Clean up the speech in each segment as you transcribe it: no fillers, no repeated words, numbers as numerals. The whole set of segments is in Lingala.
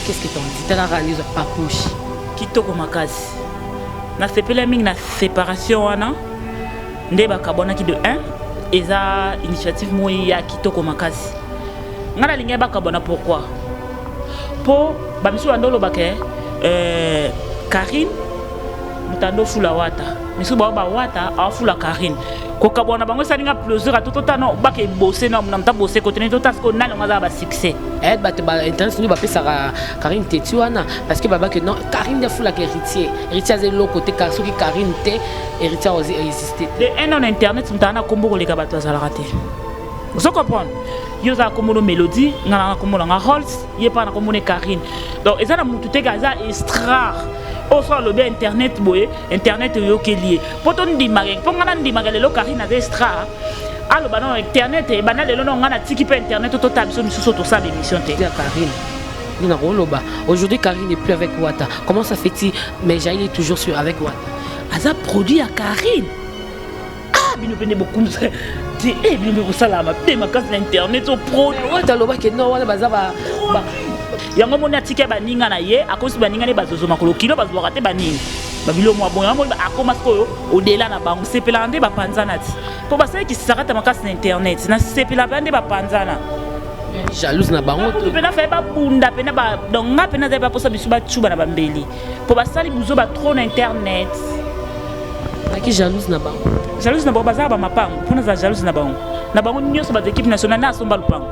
qu'est-ce que t'en dis? T'as la ranizo pas couche. Kitoko makasi. Na sepela mingi na séparation wana. Ndeba kabona ki de 1 eza initiative moya kitoko makasi. Ngana linga ba kabona pourquoi? Po ba misu andolo bake Karine mutando fula wata. Misu ba wata afula Karine. Ko kabona bango salinga plaisir à tout tano bake bosser na mnamta bosser côté ne tout tasko na ngaza ba succès. Ba internet nous ba pesa Karine Tetuana parce que baba que non Karine de fula que héritier de l'autre côté car ceux qui Karine te héritier aussi exister. De un en internet mutana kombo les gabato za raté. Vous comprenez? Yo za kombo mélodie ngana kombo nga Holz yé pas na kombo Karine. Donc ezana mutu te gaza extra. Au soir le bien internet boye internet yo lié potom di mageng pongana di magalelo Karine avec extra allo banon internet e banal lelo ngana tiki pe internet to tabiso misuso to ça l'émission te Karine Nina Roloba aujourd'hui Karine n'est plus avec Wata comment ça fait-il mais Jaïl est toujours avec Wata aza produit à Karine bino pene beaucoup ti bino ko sala ma pe makasi na internet au pro Wata loba ke no wana bazaba yango moni atike baninga na ye akosi baninga ne bazozo makolo kilo bazwa te baninga babilo mwa bon yango akoma skoyo odela na bango sepela nde bapanzana ti po basai ki sakata makasi na internet na sepela bande bapanzana jalouse na bango to pena fa ba bunda pena ba donga pena za ba posa bisu ba chuba na bambeli po basali buzo ba trop na internet aki jalouse na bango bazaba mapango pona za jalouse na bango nyonso ba équipe nationale na somba lupango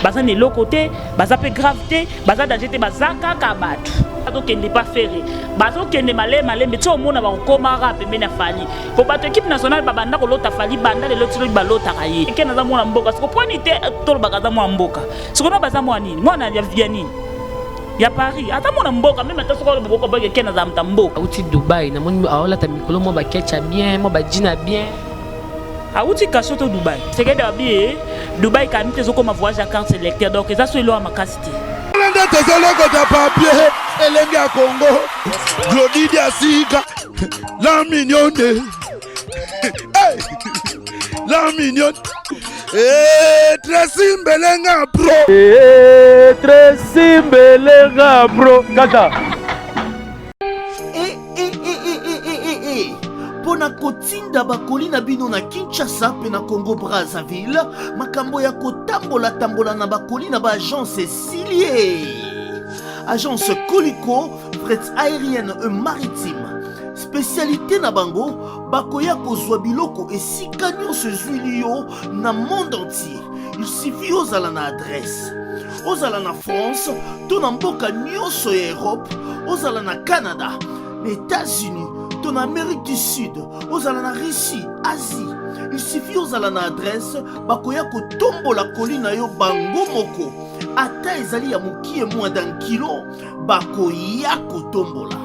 baza ne l'autre côté baza pe gravité baza danger te bazaka ka batu bato kende pas ferré bazo kende malé mais to mona ba koma rap pe na fali po bato équipe nationale babanda ko lota fali banda le lotilo balota kaye ke na za mona mboka siko poni te to bakaza mwa mboka siko no baza mwa nini mwana ya via nini ya Paris ata mona mboka même ata soko boko ba ke na za mtamboka uti Dubai na moni aola ta mikolo mo ba ketcha bien mo ba dina bien Aouti Kassoto Dubaï. C'est que d'habitude Dubaï quand tu es comme voyage à carte sélecteur donc ça c'est loin ma casité. Landa tezole ko ta papier elenge ya Congo. Glody Diasika. La mignonne. Hey! La mignonne. Tracy Mbelenga pro. Tracy Mbelenga pro. Kata. Pona kotinda bakoli na bino na Kinshasa pe na Congo Brazzaville makambo ya kotambola na bakoli na ba agence Cilier agence Colicot fret aérienne et maritime spécialité na bango bakoya kozwa biloko esika nyonso ezwili yo na monde entier il suffit ozala na adresse ozala na France to na mboka nyonso ya Europe ozala na Canada les États-Unis en Amérique du Sud, aux ala na Russie, Asie, il suffit aux ala na adresse, bakoya ko tombo la colline yo bango moko, ata ezali ya moki et moins d'un kilo, bakoya ko tombo la.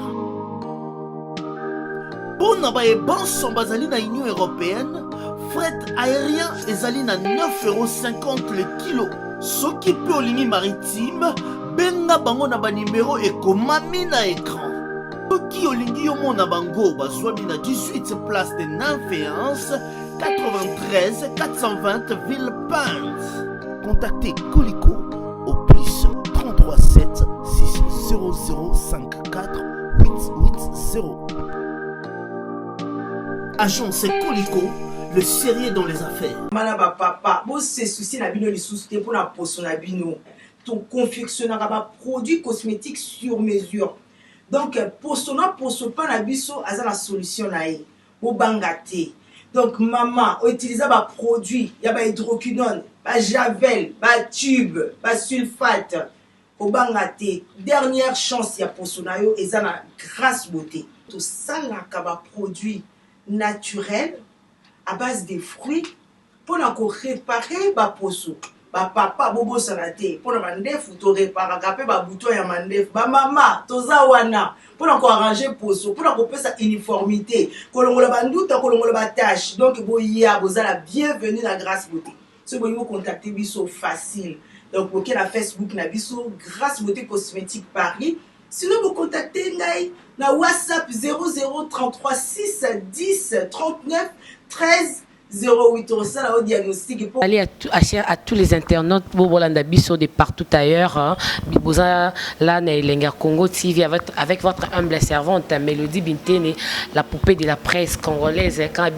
Bon na ba e banson bazali na Union Européenne, fret aérien ezali na 9,50 € le kilo. Soki pe o ligne maritime, benga bango na ba numéro e komami na écran. Qui olingi yo mona bango bazwami na 18 place de Nanféance 93 420 Villepinte. Contactez Colicot au plus 33 7 600 54 880. Agence Colicot, le sérieux dans les affaires. Manaba papa, bon c'est souci na bino li souci pour la poson na bino. Ton confectionnera ba produits cosmétiques sur mesure. Donc, pour ce pas la biso, à la solution là, au bangaté. Donc, maman, utiliser des produits, il y a des hydroquinone, des javel, des tube, des sulfate, au bangaté. Dernière chance, il y a pour ce nayo, et ça la grasse beauté. Tout ça là, des produits naturels à base de fruits pour réparer ba poso. Ba papa bobo salate pour na mandefu to réparer gape ba bouton ya mandefu ba mama toza wana pour na ko arranger poso pour na ko pesa uniformité kolongola banduta kolongola ba tâche donc boya bozala bienvenue na Grâce Beauté ce boyi vous contacter biso facile donc pour na Facebook na biso Grâce Beauté Cosmétique Paris sinon vous contacter ngai na WhatsApp 0033 6 10 39 13 08 ça au diagnostic pour aller à tous les internautes Bobolanda Bisso de partout ailleurs hein. Biboza là Lenga Congo TV avec votre humble servante Mélodie Bintene, la poupée de la presse congolaise quand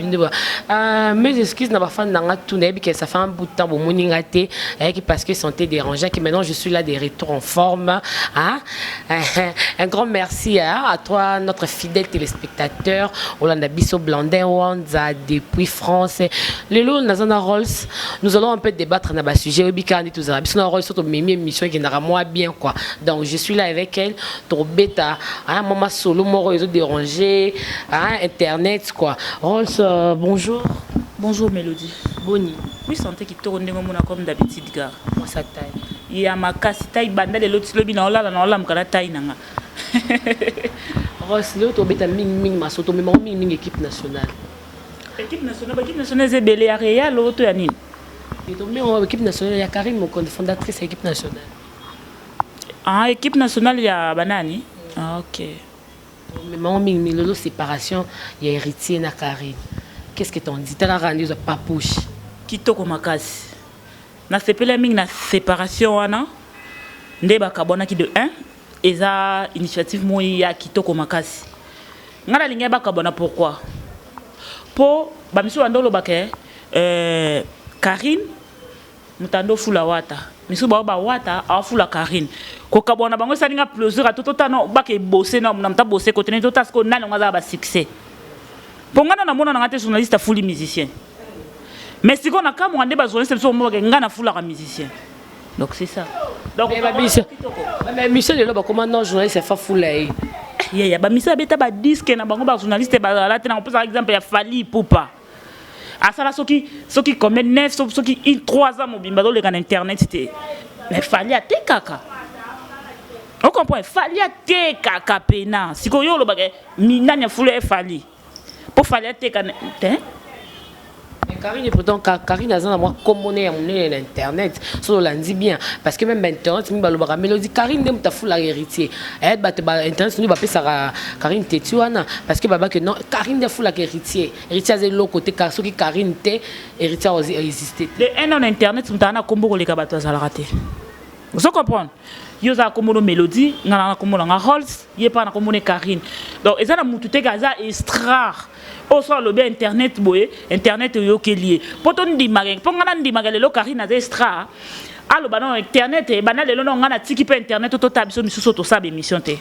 mes excuses n'a pas fait dans tout nebi que ça fait un bout de temps pour moningate parce que santé dérangeait que maintenant je suis là de retour en forme hein? Un grand merci à toi notre fidèle téléspectateur Olanda Bisso Blandin Wanza depuis France. Les lots Nazana Rolls, nous allons un peu débattre dans le sujet. Obikani tous arabes. Sinon Rolls sont au même émission qui n'aura moins bien quoi. Donc je suis là avec elle. Trop bêta. Hein, maman solo, mon réseau dérangé, hein, internet quoi. Rolls, bonjour. Bonjour Mélodie. Boni. Oui santé qui tourne comme d'habitude gars. Moi ça taille. Il y a ma casse taille banda les lots lobi na ola mkana taille nanga. Rolls le to bêta ming ma soto ming équipe nationale. Équipe nationale c'est belé à Real l'autre ya nini. Et donc équipe nationale il y a Karim mon fondatrice de l'équipe nationale. Ah équipe nationale il y a banani. Ah OK. Mais maman ming lolo séparation il y a héritier na Karim. Qu'est-ce que t'en dis? Tu as rendu ça papouche. Kitoko makasi. Na sepela ming na séparation wana. Nde bakabona ki de 1 eza initiative moya kitoko makasi. Ngala linga bakabona pourquoi? Po bamisu andolo bake Karine mutando fula wata misu ba wata afula Karine ko kabona bango salinga plaisir a toto tano bake bosser na mta bosser ko tenir toto asko nana ngaza ba succès pongana na mona ngate journaliste fuli musicien mais si on a ka mo ande ba journaliste so mo ngana fula ka musicien donc c'est ça donc mais Michel le ba comment non journaliste fa fula ya ba misa beta ba disque na bango ba journaliste ba la tena par exemple ya Fali Poupa asala soki comme 9 soki 3 ans mobimba do le kan internet c'était mais Fali a te kaka on comprend Fali a te kaka pena siko yo lo ba minanya fule Fali pour Fali a te kaka Karine pourtant Karine a zana moi commoné à mon internet sur l'andi bien parce que même internet mi balobara Mélodie Karine dem ta fula héritier elle ba internet nous ba pesa Karine tetuana parce que baba que non Karine de fula héritier de l'autre côté car qui Karine te héritier a existé le un en internet mutana kombo le kabato za la raté vous comprenez yo za kombo Mélodie ngana kombo nga Rolls yepa na kombo Karine donc ezana mutute gaza extraire au soir le bien internet boye internet yo lié potom di mageng pongana ndi magalelo Karine za extra allo bana internet e bana lelo no ngana tiki pe internet to tabiso misuso to sabe émission te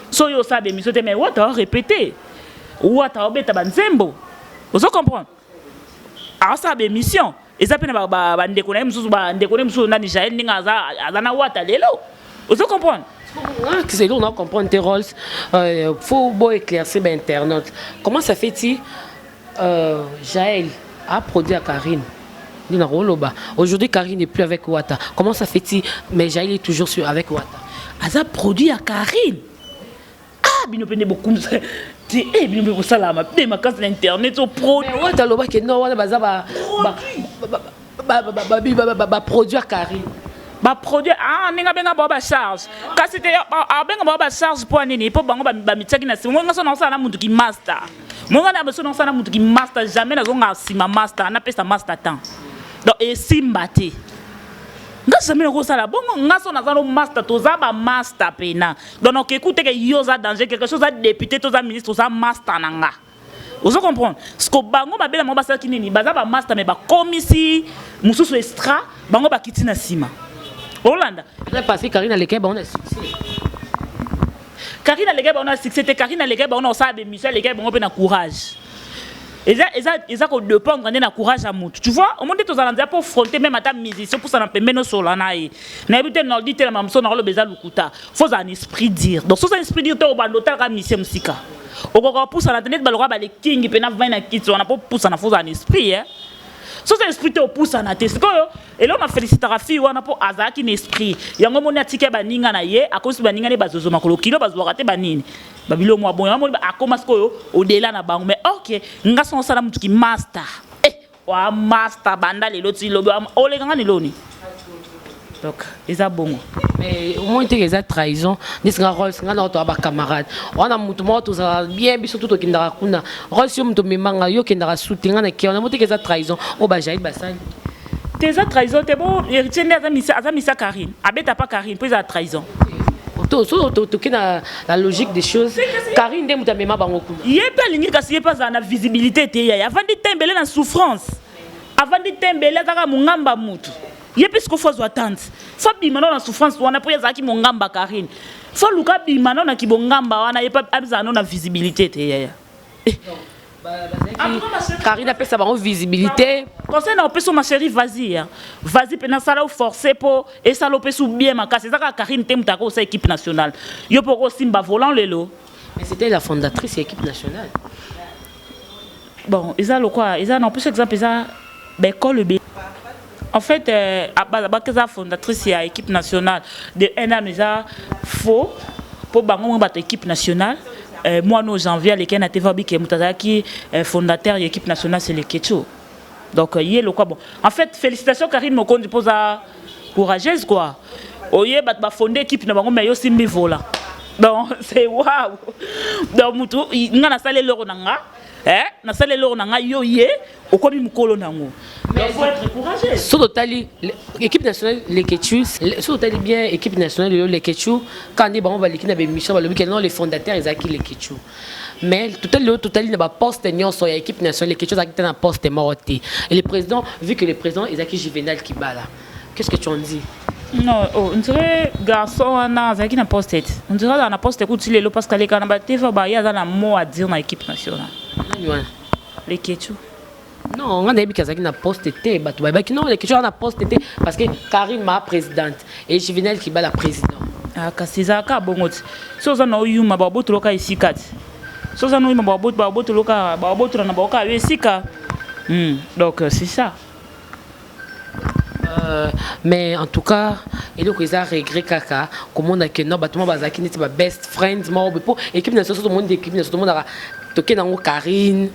so yo sabe émission te mais wata répéter wata obeta banzembo vous comprenez a sabe émission eza pena ba ndeko na misuso ba ndeko na misuso nani Jaël ninga za na wata lelo vous comprenez c'est on a comprendre tes rôles faut beau éclaircir ben internaute comment ça fait-il Jaël a produit à Karine aujourd'hui Karine n'est plus avec Wata comment ça fait-il mais Jaël est toujours avec Wata a produit à Karine ah bino pende beaucoup bino pour ça là ma casse l'internet au produit Wata loba que non wana baza ba produit à Karine ba produit ah ninga benga ba charge kasi te benga ba charge pour nini pour bango ba mitaki na si monga sona sala muntu ki master monga na sona sala muntu ki master jamais na zonga sima master na pesa master temps donc et simbati nga jamais ko sala bongo nga sona sala master to za ba master pena donc écoutez que yoza danger quelque chose à député to za ministre to za master nanga vous comprenez ce que bango ba bela mo ba sala kinini baza ba master mais ba komisi mususu extra bango ba kitina sima Hollande. Parce que Karine Lekeba on a succès. Karine Lekeba on a succès. Karine Lekeba on a sabe Michel Lekeba on a na courage. Eza ko dépendre na courage à mutu. Tu vois, au monde tous allants pour affronter même à musicien pour ça na pemeno solana e. Na ebute no dit la mamso na lo beza lukuta. Faut un esprit dire. Donc so un esprit dire to ba lotal ka musicien musika. Okoko pour ça na internet ba lo ba le king pe na 20 na kitso on a pas pour ça na faut un esprit hein. So ça esprit te pousse na test ko et là on a félicité Rafi wana po azaki na esprit yango moni atike baninga na ye akosi baninga ne bazozo makolo kilo bazwa te banini babilo mo bon yango akoma sko au delà na bango mais OK nga son sala mutu ki master wa master banda lelo ti lobo ole kanga ni loni donc eza bongo. Mais au moins il y a trahison ni singa rôle singa na to ba camarade on a mutu mo to za bien biso tout okindaka kuna rôle si mutu memanga yo kindaka soutenga na ki on a mutu que trahison o ba jaï basali tes trahison te bon héritier azamisa Karine abeta pas Karine puis la trahison to kina la logique des choses Karine ndé mutu mema bango kuna yé pas lingi kasi yé pas na visibilité te ya avant de tembele na souffrance avant de tembele zaka mungamba mutu yé puisque faut attendre faut bimano na souffrance wana po yazaki mungamba Karine faut luka bimano na kibongamba wana yé pas abizano na visibilité te ya Karine appelle ça visibilité. Conseil na opeso ma chérie, vas-y. Vas-y, pena sala ou forcer pour et ça l'opeso bien ma casse. C'est ça Karine t'aime ta grosse équipe nationale. Yo pour Simba volant le lot. Mais c'était la fondatrice de l'équipe nationale. Bon, ils ont le quoi? Ils ont en plus exemple ils ont ben le B. En fait, la fondatrice de l'équipe nationale de un an ils ont faux pour bango battre équipe nationale. Moi, en janvier, les Kenya TV qui est fondateur de l'équipe nationale, c'est le Ketcho. Donc, il y a le quoi bon. En fait, félicitations Karine Mokondi pour sa courageuse quoi. Oye, bat fondé l'équipe na bango mais yo simbi vola. Donc, c'est waouh. Donc, mutu, nga na sale loro nanga, na sale loro nanga yo ye, okomi mukolo nango. Mais il faut être courageux. Sur totali l'équipe nationale les Ketchu, sur totali bien équipe nationale les Ketchu quand on va l'équipe na Michel ba lobi non les fondateurs ils acquis les Ketchu. Mais totali na ba poste nyon sur l'équipe nationale les Ketchu acquis na poste morté. Et le président vu que le président ils acquis Juvenal Kibala. Qu'est-ce que tu en dis? Non, on dirait garçon na zaki na poste. On dirait dans la poste écoute les lo parce que les canaba TV ba ya dans mot à dire na équipe nationale. Les Ketchu. Non, on a dit qu'il y a poste été, non, les questions na poste été parce que Karine ma présidente et Juvenal qui bat la présidente. Ah, kasizaka bongo. Soza no yuma ba botu loka isika. Soza no yuma ba botu loka ba botu na boka isika. Donc c'est ça. Mais en tout cas, il y a regret kaka comme on a que non battement bazaki n'était pas best friends moi pour équipe nationale tout le monde équipe nationale tout le monde a toqué dans Karine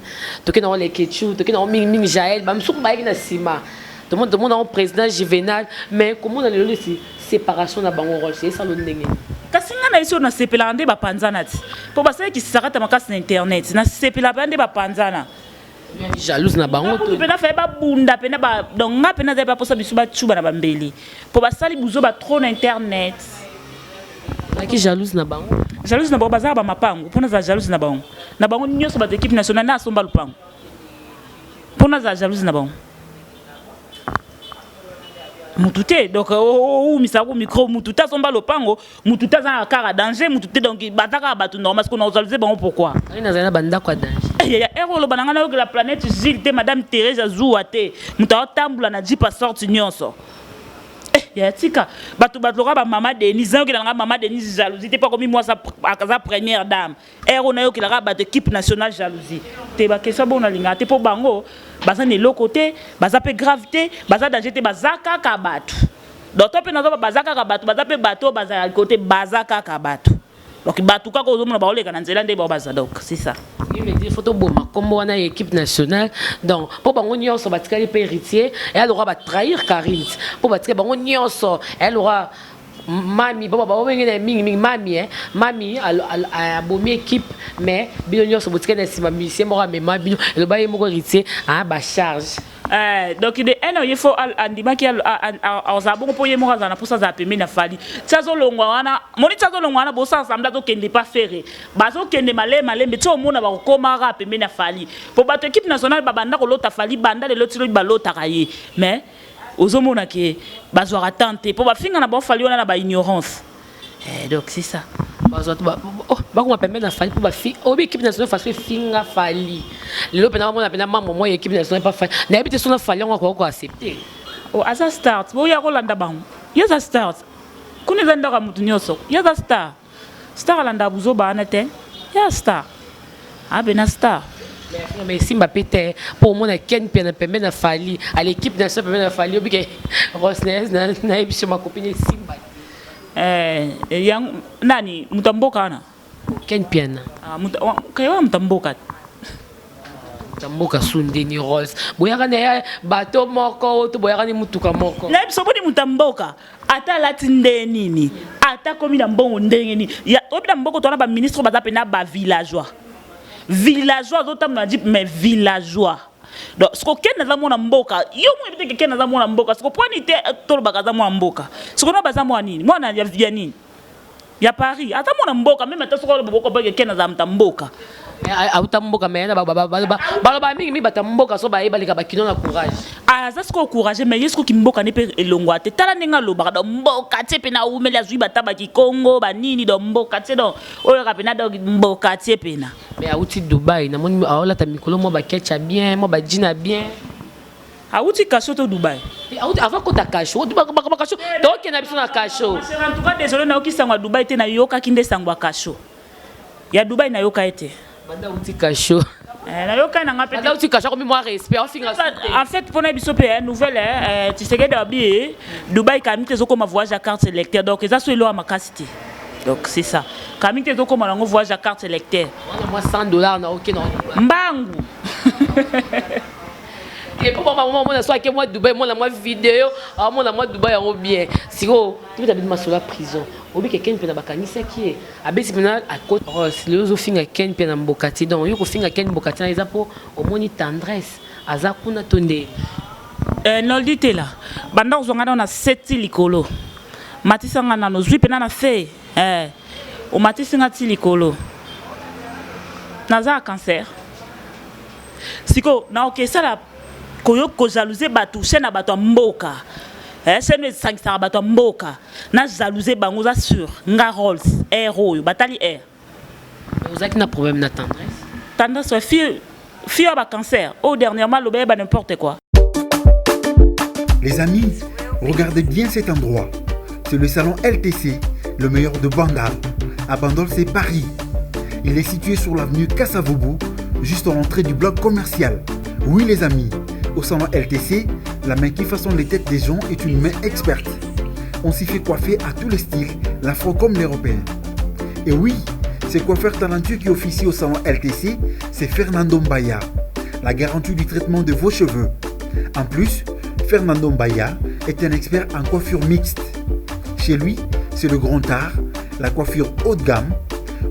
toqué dans les Ketchu toqué dans Ming Jaël bam sur ba na sima tout le monde a président Juvenal mais comment on a le séparation na bango rôle c'est ça le ndenge kasi nga na iso na sepela ndé ba panzana ti po ba qui s'arrête makasi na internet na sepela ba ndé ba panzana jalouse na bango to pena fa ba bunda pena ba donc nga pena za ba posa biso ba tchuba na bambeli po ba sali buzo ba trop na internet qui jalouse na bango baza ba mapango pona za jalouse na bango nyoso ba équipe nationale na somba lupango pona za jalouse na bango mutute donc misako micro mututa somba lupango mututa za kara danger mutute donc bataka batu normal parce qu'on a jalouser bango pourquoi ina za banda kwa danger ya ero lo bananga na la planète Gilles te madame Thérèse Azouate muta tambula na jipa sorti nyonso ya tika batu batloka ba mama Denise yo kilanga mama Denise jalousie te pas comme moi sa première dame ero na yo kilanga ba équipe nationale jalousie te ba question bona linga te po bango baza ne lokote baza pe gravité baza danger te bazaka ka batu donc to pe na zo bazaka ka batu baza pe bato baza côté bazaka ka batu donc batu ka ko zo mona ba oleka na nzela nde ba baza donc c'est ça. Il me dit photo boma comme on a équipe nationale donc pour bango nyonso batikali pe héritier et elle aura trahir Karine pour batikali bango nyonso elle aura mami baba baba ngene mingi mami mami a bomi équipe mais bino nyonso batikali na sima musicien mora mema bino le ba yemo héritier ba charge. Donc de un il faut andima ki a zabongo po yemo za na posa za pembe na fali tsazo longwa wana moni tsazo longwa wana bo sa ensemble to kende pas faire bazo kende malembe tso mona ba koma ra pembe na fali po bato équipe nationale babanda ko lota fali banda le lotilo ba lota kaye mais ozomona ke bazo attente po ba finga na ba fali wana na ba ignorance donc c'est ça bazo ba ko pembe na fali po ba fi obi équipe nationale face finga fali le pena mona pena maman moi équipe nationale pas fali na habite son fali on ko accepter as a start bo ya Rolanda bang yes a start kuni zanda ka mutu nyoso yes a star landa buzo ba na te ya star abena star mais Simba Pété pour moi Ken Pena pembe na fali à l'équipe nationale pembe na fali obi ke Rosnes na ebiso ma copine Simba yang nani mutamboka na Ken Piana kayo mutamboka tamboka sundeni rose boyaka na bato moko to boyaka ni mutuka moko na biso boni mutamboka ata lati ndenini ata komi na mbongo ndengeni ya obi na mboko tona ba ministre baza pena ba villageois zotamna dit mais villageois donc ce que ken na mona mboka yo mo ebite ken na mona mboka ce que poni te tolo bakaza mona mboka ce que no baza mona nini mona ya nini ya Paris ata mona mboka même ata soko boko ba ken na za mboka auta mboka mais na ba mingi bata mboka so ba ebalika ba kino na courage aza siko courage mais yesko ki mboka ne pe elongwa te tala ninga loba do mboka te pe na umeli azwi bataba ki Congo ba nini do mboka te do oyo ka pe na do mboka te pe na mais auti Dubaï na moni aola ta mikolo mo ba ketcha bien mo ba dina bien auti kasho to Dubaï auti avant ko ta kasho ba kasho to ke na biso na kasho en tout cas désolé na oki sangwa Dubaï te na yoka kinde sangwa kasho ya Dubaï na yoka ete banda auti kasho na yoka na ngape banda auti kasho comme moi respect en fait pour na biso pe nouvelle tu sais que d'habitude Dubaï quand tu comme voyage à carte électeur donc ça soit là makasiti donc c'est ça quand tu comme on voyage à carte électeur moi $100 na OK non mbangu et pour maman moi soit que moi Dubaï moi la moi vidéo moi la moi Dubaï en bien siko tu as ma sur la prison obi quelqu'un peut na bakanisa qui abesi pena à côté le zo finga ken pena mbokati donc yo ko finga ken mbokati na eza po au moni tendresse aza kuna tonde non dit là banda uzonga na 7 likolo matisanga na no zwi pena na fe o matisinga ti likolo naza cancer siko na ok ça la koyo ko jalouser batu chena batu mboka chena sangisa batu mboka na jalouser bango za sur nga Rolls héros batali air ozaki na problème na tendresse fille ba cancer au dernièrement le bébé n'importe quoi. Les amis, regardez bien cet endroit. C'est le salon LTC, le meilleur de Bandal. À Bandal, c'est Paris. Il est situé sur l'avenue Kassavoubou, juste à l'entrée du bloc commercial. Oui les amis, au salon LTC, la main qui façonne les têtes des gens est une main experte. On s'y fait coiffer à tous les styles, l'afro comme l'européen. Et oui, ce coiffeur talentueux qui officie au salon LTC, c'est Fernando Mbaya, la garantie du traitement de vos cheveux. En plus, Fernando Mbaya est un expert en coiffure mixte. Chez lui, c'est le grand art, la coiffure haut de gamme.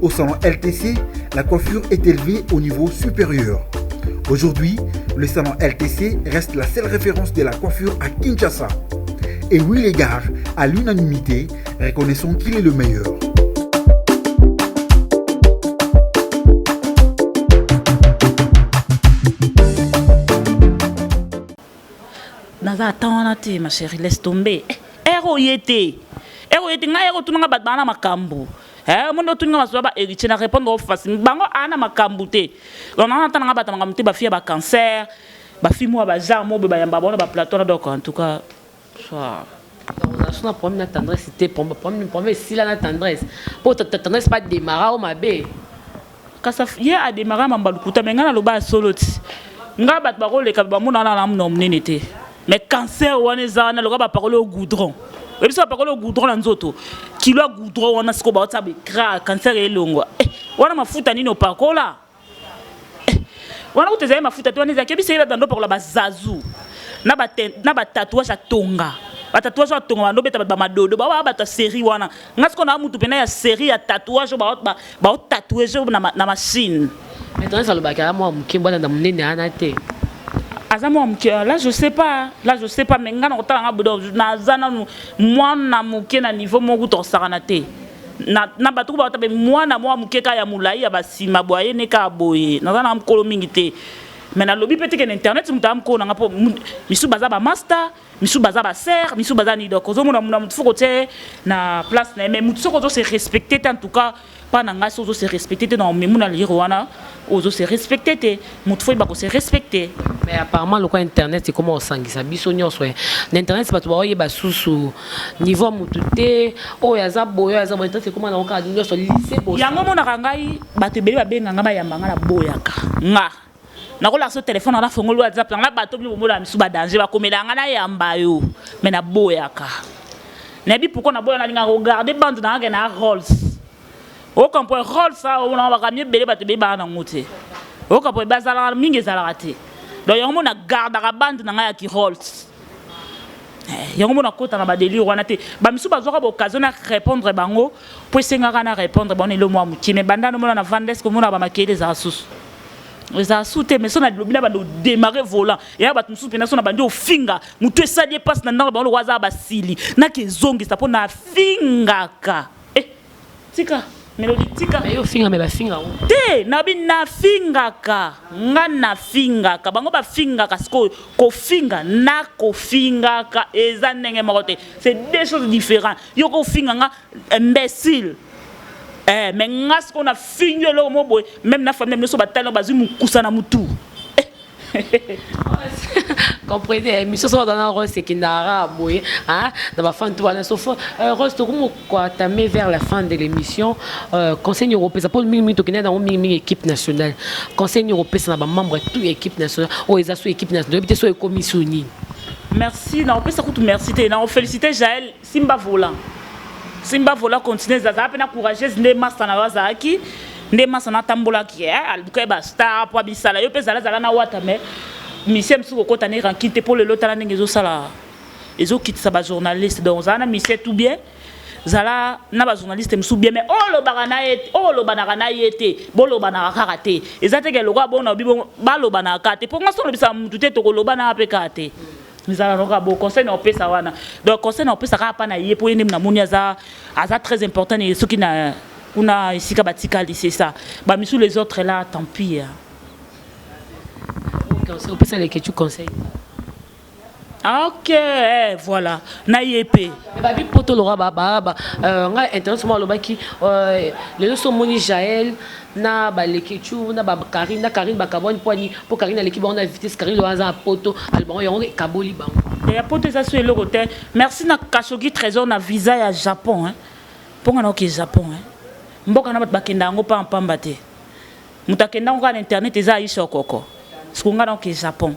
Au salon LTC, la coiffure est élevée au niveau supérieur. Aujourd'hui, le salon LTC reste la seule référence de la coiffure à Kinshasa. Et oui les gars, à l'unanimité, reconnaissons qu'il est le meilleur. Naza attends te ma chérie, laisse tomber. Ero yete nga ero tunanga batbana makambo. Mondo tunanga maswa ba héritier na répondre facile. Bango ana makambo te. On entend nga batanga mute ba fille ba cancer, ba fille moi ba jarmo ba yamba bona ba plateau donc en tout cas ça. On a problème de tendresse, c'était problème si la tendresse. Pour ta tendresse pas démarrer au mabé. Quand ça y a démarrer mambalukuta mais ngana loba solo ti. Nga bat ba ko le ka ba mona na nom nete. Mais cancer wana zana loka ba parole au goudron. Et puis ça parole au goudron na nzoto. Kilo goudron wana siko ba otsabe gra cancer elongwa. Wana mafuta nini opakola? Wana utezai mafuta to neza kebi sela dando pour la bazazu. Na ba tatouage atonga. Ba tatouage atonga ndo beta ba madodo ba ba ta série wana. Ngasiko na mutu pena ya série ya tatouage ba tatouage na machine. Maintenant ça le bakara moi mukimbo na munene anate. Là je sais pas mais ngana otanga bodo na zana mwana muke na niveau mo kuto saranate na batu ba tabe mwana mo muke ka ya mulai ya basima boye ne ka boye na zana mkolo mingi te mais na lobby peut-être que internet mutam ko na ngapo misu baza ba master misu baza ba sœur misu baza ni donc ozo mona mutu côté na place na mais mutu ko se respecter en tout cas pas na ngaso ozo se respecter dans mais mona lire wana ozo se respecter te mutu fo ba ko se respecter. Mais apparemment le coin internet c'est comment on sangisa biso nyonso l'internet c'est pas toi oyeba susu niveau mutute o yaza boyo yaza boyo c'est comment na okadi nyonso lycée bo yango mona kangai bato beli ba benga ngaba yamba ngala boyaka nga nakola so téléphone na fongolo WhatsApp na bato bi bomola misu ba danger ba komela ngana yamba yo mais na boyaka na bi pourquoi na boya na linga regarder bande na ngena Rolls o comprend Rolls ça on va kamie beli bato be ba na ngote o comprend bazala mingi zala raté donc on a garde la bande na ya ki Rolls yango mona kota na ba délire wana te ba misu bazwaka ba occasion na répondre bango po esenga na répondre bon le moi muki mais banda no mona na vandes ko mona ba makele za susu za sute mais sona lobina ba do démarrer volant ya ba musu pena sona bandi ofinga mutu esali passe na ndanga ba lo waza ba sili na kezongi sa po na fingaka tika melodi tika mais yo finga mais ba finga te na bi na fingaka nga na fingaka bango ba fingaka sko ko finga na ko fingaka eza ndenge moko te c'est deux choses différentes yo ko finga nga imbécile mais nga sko na finga lo mo boy même na famille so batalo bazu mukusa na mutu comprenez mais ce soir dans un rôle c'est qu'il n'a boy hein dans ma fin tout voilà sauf rose tout comme quoi tamer vers la fin de l'émission conseil européen ça pour minute qui est dans une équipe nationale conseil européen ça na membre toute équipe nationale ou ils sont équipe nationale peut-être soit commissionné merci na on peut ça coûte merci te na on féliciter Jaël Simba volant continuer ça a peine courageuse ne massa na wazaki nde masa na tambola ki albuka ba star po bisala yo pe zala na wata mais monsieur msuko kota ne rankite pour le lotala ngezo sala ezo kitisa ba journaliste donc zana monsieur tout bien zala na ba journaliste msu bien mais lo banaka na yete bolo banaka karate ezateke lokwa bona bibo balo banaka te pour ngaso lobisa mutu te to lo banaka pe kate nzala roka bo conseil na opesa wana donc conseil na opesa ka pa na ye po ene na moni aza très important et ce qui na kuna isika batika c'est ça ba misu les autres là tant pis on peut ça les que tu conseilles ok voilà na yep ba bi poto lora ba nga international lo baki les leçons moni Jaël na ba lekechu na ba Karine ba kaboni poani pour Karine à l'équipe on a vitesse Karine lo haza poto albon yo kaboli ba ya poto ça sur le côté merci na Kashogi trésor na visa ya Japon pour nga na Japon mboka na bat bakenda ngo pa mpamba te mutakenda ngo na internet eza isho koko sikunga donc Japon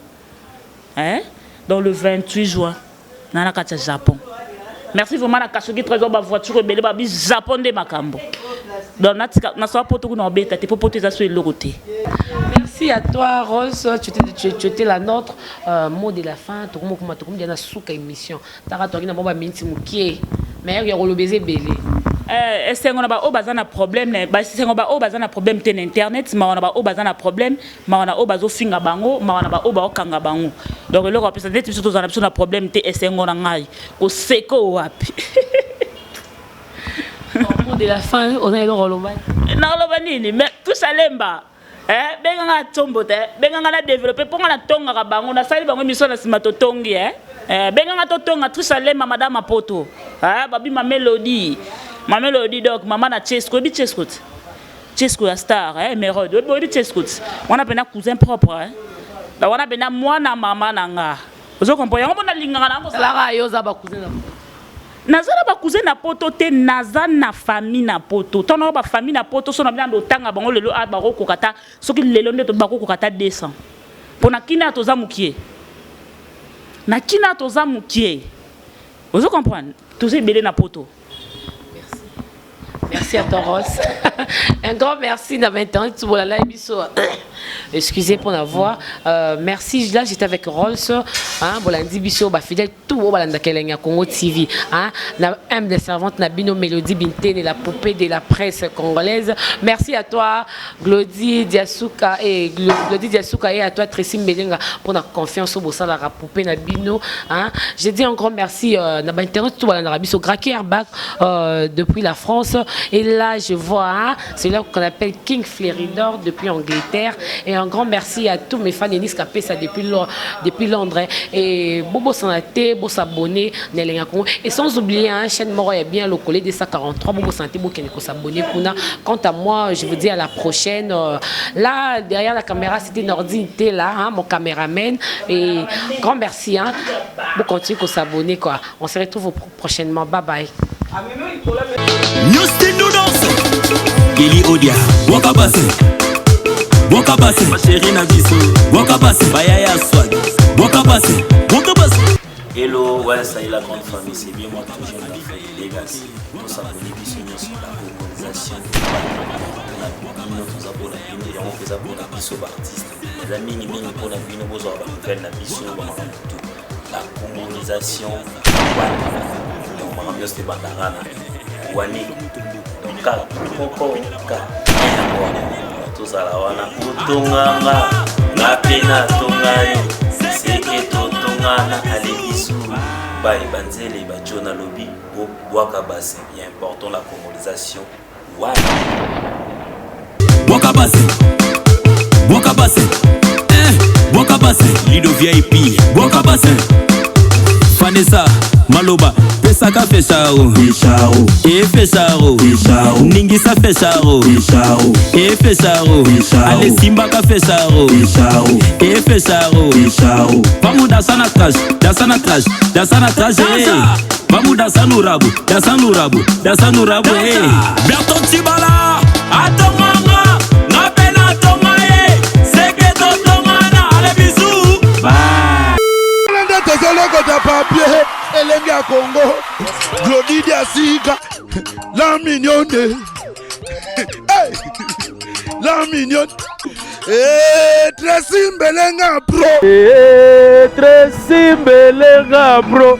dans le 28 juin na kata Japon merci vraiment na Kashogi trésor ba voiture belé ba bi Japon de makambo donc na so poto kuna obeta te popo eza so elokote. Merci à toi Rose, tu étais la nôtre mot de la fin to comme dia na suka émission tara to na bomba minti mukie mais il y a le baiser belé est-ce qu'on a pas au bazana problème ba si on ba au bazana problème ten internet mais on a ba au bazana problème mais on a au bazo finga bango mais on a ba au ba kanga bango donc le représenter surtout on a besoin de problème te est on a ngai ko seko wapi au mot de la fin on a le rolomba na rolomba nini mais tout ça lemba benga nga tombo te benga nga la développer pour nga tonga ka bango na sali bango mission na simato tongi benga nga to tonga tout ça lemba madame Poto babi ma mélodie donc maman na Chesco bi Chesco la star Mérode bi Chesco on a pena cousin propre là on a pena moi na maman nanga ozo comprendre on na linga na sala yo za ba cousin nazala ba cousin na Poto te naza na famille na Poto tono ba famille na Poto so na bien do tanga bango lelo a ba ko kata soki lelo nde to ba ko kata 200 pona kina to za mukie na kina to za mukie ozo comprendre to se belé na Poto. Merci à toi Rose. Un grand merci d'avoir été tout voilà là excusez pour la voix. Merci là j'étais avec Rose bolandi biso ba fidèle tout bolanda kelenya Congo TV la M des servantes na bino Mélodie Bintene la poupée de la presse congolaise. Merci à toi Glody Diasuka et à toi Tracy Mbelenga pour la confiance au bossa la poupée na bino j'ai dit un grand merci na ba internet tout bolanda biso Graki Airbag depuis la France. Et là, je vois, c'est là qu'on appelle King Fléridor depuis Angleterre. Et un grand merci à tous mes fans de Nice qui ça depuis Londres. Et Bobo Santé, Bobo s'abonner, et sans oublier, chaîne Moro est bien le collet de 143. Bobo Santé, Bobo qui s'abonner. Quant à moi, je vous dis à la prochaine. Là, derrière la caméra, c'était Nordi, là, mon caméraman. Et grand merci. Pour continuer à s'abonner. On se retrouve prochainement. Bye bye. Newstin Noodles Kelly Odia Wakabase Ma chérie Nabiso Wakabase Bayaya Swag Wakabase Hello, ouais, ça y est la grande famille, c'est bien moi toujours la famille Legacy. Tout ça pour les bisous sur la organisation. Nous avons fait ça pour la bisous artiste. Les amis, nous avons fait la bisous la colonisation. Donc, Maramio c'était Bandarana. Wani. Donc, tous à la wana. Utonganga. La pena tongani. C'est que tongana. Alebisu. Bye, Banzele, Bachona Lobby. Wakabase. Il est important la colonisation. Wakabase. Wakabase. Wakabase. Lido VIP. Wakabase. Vanessa Maloba Pesaka Fechao Fechao E Fechao Fechao Ningisa Fechao Fechao E Fechao Ale Simbaka Fechao Fechao E Fechao Fechao Vamos dançar na traje, dançar na traje, dançar na traje. Vamos dançar no rabo, dançar no rabo, dançar no rabo. Berton Tibala Atomanga Na pena tomae Seketo tomana Ale bisou Bye. Tezoloko papier, elengi ya Congo, Glodidi Asika, la mignonne, hey, la mignonne, Tracy Mbelenga bro, Tracy Mbelenga bro.